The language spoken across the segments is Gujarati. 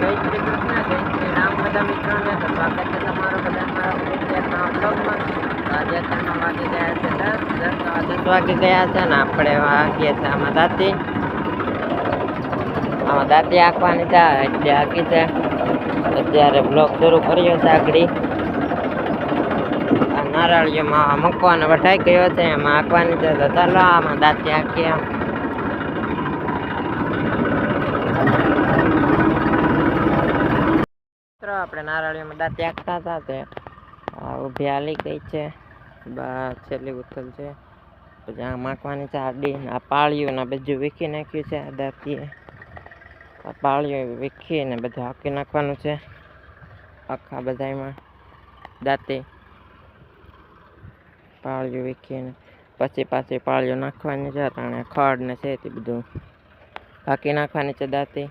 જય શ્રી કૃષ્ણ, જય શ્રી રામ બધા મિત્રોને. તો સ્વાગત છે તમારું બધા મારા અત્યારના વ્લોગમાં. આજે અત્યારના વાગી ગયા છે 10 વાગી ગયા છે ને આપણે વાગીએ છીએ આમાં દાંતી આંકવાની છે એટલે આંકી છે. અત્યારે બ્લોગ શરૂ કર્યો છે. આગળ આ નારળીઓમાં મૂકવાનો વઢાઈ ગયો છે, એમાં આંકવાની છે. તો ચાલો આમાં દાંતી આંકીએ. આપણે નારળીઓમાં દાંતી આંકતા હતા તે ઊભી હાલી ગઈ છે. છેલ્લી ઉથલ છે. પછી આ માખવાની છે આડી. આ પાળીઓ ને બધું વીખી નાખ્યું છે. આ દાંતીએ આ પાળીઓ વીખીને બધું હાંકી નાખવાનું છે આખા બધામાં દાંતી. પાળીઓ વીખીને પછી પાછી પાળીઓ નાખવાની છે. અને ખડ ને છે તે બધું હાંકી નાખવાની છે દાંતી.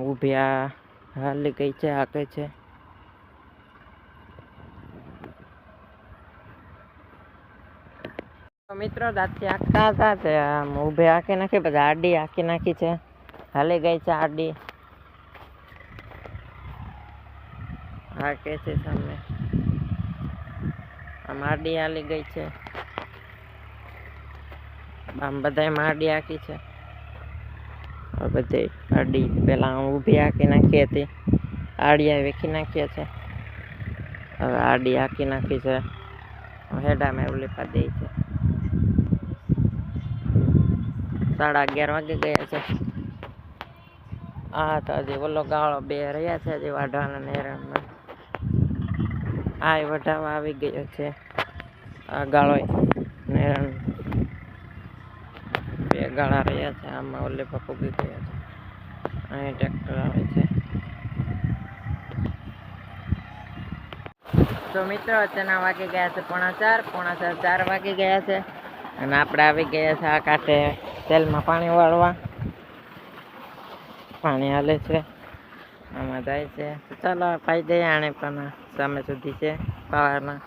ઊભી આ હાલી ગઈ છે, હાકે છે. મિત્રો દાંતી આંકતા હતા તે ઊભી હાંકી નાખી, પછી આડી હાંકી નાખી છે. હાલી ગઈ છે આડી, હાકે છે સામે. આમ આડી હાલી ગઈ છે. આમ બધામાં આડી હાંકી છે. બધે આડી પેલા ઊભી હાંકી નાખી હતી, આડિયા વેખી નાખીએ છે. હવે આડી હાંકી નાખી છે. હેડામાં એવું લીપા દે છે. 11:30 વાગી ગયા છે. હા તો હજી ઓલો ગાળો બે રહ્યા છે હજી વાઢવાના નેરામાં. આ વઢાવા આવી ગયો છે. આ ગાળો નેરણ બે ગાળા રહ્યા છે. આમાં ઓલે પગી ગયા છે. અહીં ટ્રેક્ટર આવે છે. તો મિત્રો અત્યારના વાગી ગયા છે 4:45 4 વાગી ગયા છે. અને આપણે આવી ગયા છે આ કાંઠે તેલમાં પાણી વાળવા. પાણી હાલે છે, આમાં જાય છે. તો ચાલો પાઈ દઈએ. આણે પણ સામે સુધી છે પાવાના.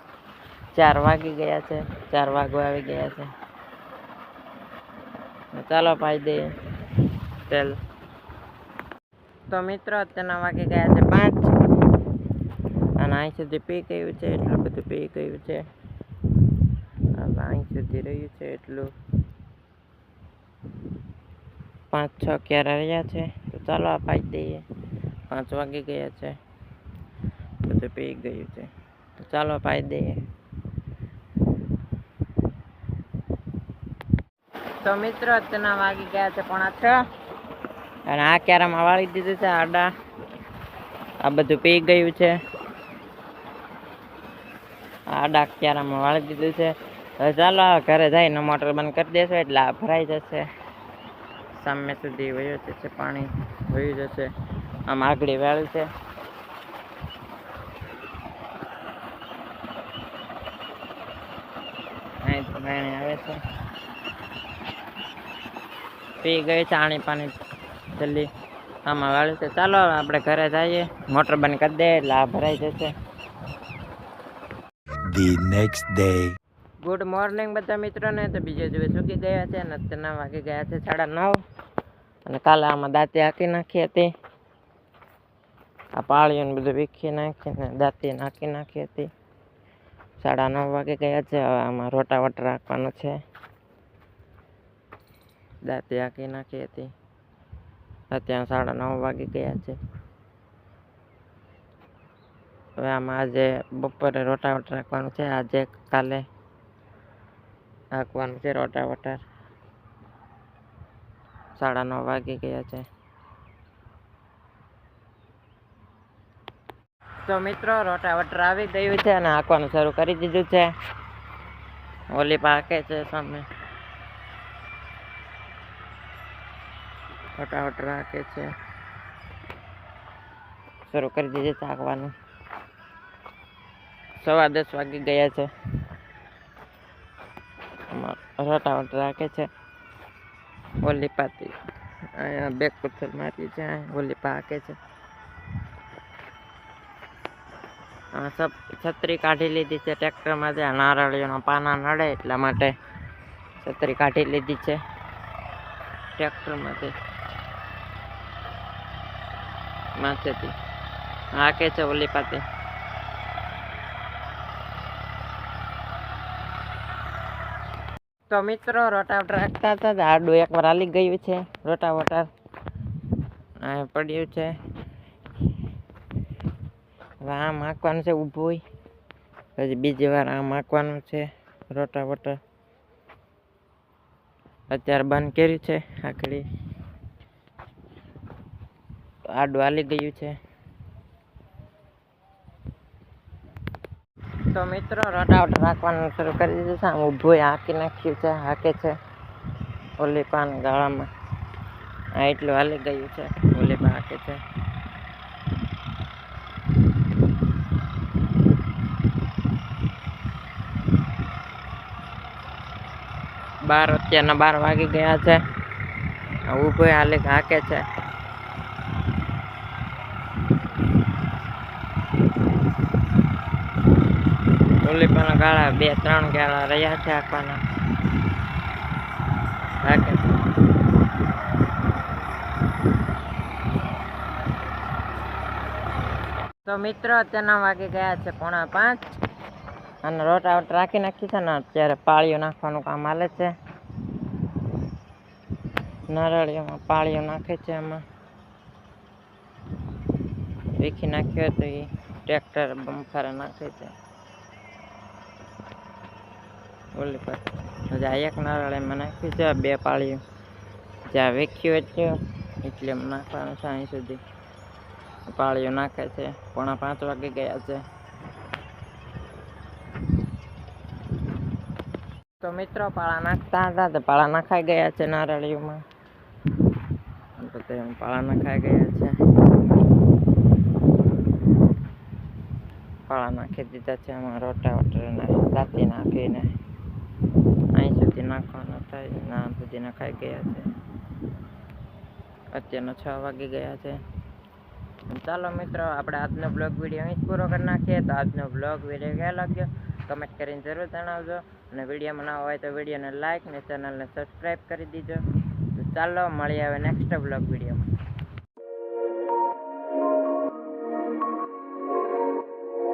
4 વાગી ગયા છે. 4 વાગવા આવી ગયા છે. ચાલો પાઈ દઈએ તેલ. તો મિત્રો અત્યારના વાગી ગયા છે 5 અને અહીં સુધી પી ગયું છે. એટલું બધું પી ગયું છે. અહીં સુધી રહ્યું છે એટલું. 5-6 ક્યારે રહ્યા છે. તો ચાલો આ પાઈ દઈએ. 5 વાગી ગયા છે. બધું પી ગયું છે. તો ચાલો પાઈ દઈએ. તો મિત્રો અત્યારના વાગી ગયા છે 5:45 અને આ ક્યારામાં વાળી દીધું છે આડા. આ બધું પી ગયું છે. આડા ક્યારામાં વાળી દીધું છે. હવે ચાલો ઘરે જઈને મોટર બંધ કરી દેશું એટલે આ ભરાઈ જશે. સામે સુધી વયું જશે પાણી, વયું જશે. આમ આગળ વાળ્યું છે. અહીં તો પાણી આવે છે. પી ગઈ છે આણી પાણી જલ્દી. આમાં વાળ્યું છે. ચાલો આપણે ઘરે જઈએ, મોટર બંધ કરી દે એટલે આ ભરાઈ જશે. The next day. Good morning બધા મિત્રોને. તો બીજે દિવસ ઉગી ગયા છે અને અત્યારના વાગી ગયા છે 9:30. અને કાલે આમાં દાંતી હાંકી નાખી હતી. આ પાળીઓને બધું વીખી નાખીને દાંતી નાખી નાખી હતી. 9:30 વાગી ગયા છે. હવે આમાં રોટાવટર રાખવાનું છે. દાંતી હાંકી નાખી હતી. અત્યારે 9:30 વાગી ગયા છે. હવે આમાં આજે બપોરે રોટાવટર રાખવાનું છે. આજે કાલે હાંકવાનું છે રોટાવટર. 9:30 વાગી ગયા છે. તો મિત્રો રોટાવટર આવી ગયું છે અને હાંકવાનું શરૂ કરી દીધું છે. ઓલી પાકે છે સામે. રોટાવટર હાંકે છે. શરૂ કરી દીધું છે હાંકવાનું. 10:15 વાગી ગયા છે. રોટાવટર હાંકે છે. ઓલી પાતી અહીંયા બેક પથ્થર મારી છે. ઓલી પાકે છે. છત્રી કાઢી લીધી છે ટ્રેક્ટરમાંથી. નારળીઓના પાના નડે એટલા માટે છત્રી કાઢી લીધી છે ટ્રેક્ટરમાંથી. માથેથી હાકે છે ઓલી પાસે. તો મિત્રો રોટાવટર રાખતા હતા આડું એકવાર હાલી ગયું છે રોટાવટર આ પડ્યું છે. હવે આમ હાંકવાનું છે ઊભું, પછી બીજી વાર આમ હાંકવાનું છે રોટાવટર. અત્યારે બંધ કર્યું છે આખડી, આડું હાલી ગયું છે. તો મિત્રો રોટાવટર રાખવાનું શરૂ કરી દીધું છે. આમ ઊભું હાંકી નાખ્યું છે, હાકે છે ઓલી પાન ગાળામાં. આ એટલું હાલી ગયું છે, ઓલી પા હાકે છે. અત્યારના 12 વાગી ગયા છે. ઊભો હાલે હાકે છે. ઓલી પણ ગાળા 2-3 ગાળા રહ્યા છે હાંકવાના. હાકે છે. તો મિત્રો અત્યારના વાગી ગયા છે 4:45 અને રોટાવટર રાખી નાખી છે ને અત્યારે પાળીઓ નાખવાનું કામ હાલે છે. નારળીઓમાં પાળીઓ નાખે છે. એમાં વીખી નાખ્યો તો એ ટ્રેક્ટર બમ્ફારે નાખે છે. ઓલી પર હજી એક નારળ એમાં નાખ્યું છે. 2 પાળીઓ જ્યાં વેખ્યું એટલે નાખવાનું છે. અહીં સુધી પાળીઓ નાખે છે. 4:45 વાગી ગયા છે. તો મિત્રો પાળા નાખતા હતા તો પાળા નખાઈ ગયા છે નારળીઓમાં. પાળા નખાઈ ગયા છે. પાળા નાખી દીધા છે. એમાં રોટાવટરને દાંતી નાખીને અહીં સુધી નાખવાના થાય ના સુધી નખાઈ ગયા છે. અત્યારના 6 વાગી ગયા છે. ચાલો મિત્રો આપણે આજનો બ્લોગ વિડીયો અહીં જ પૂરો કરી નાખીએ. તો આજનો બ્લોગ વિડીયો કેવો લાગ્યો કમેન્ટ કરીને જરૂર જણાવજો. અને વિડીયોમાં ના હોય તો વિડીયોને લાઈક ને ચેનલને સબસ્ક્રાઈબ કરી દીજો. તો ચાલો મળીએ હવે નેક્સ્ટ બ્લોગ વિડીયોમાં.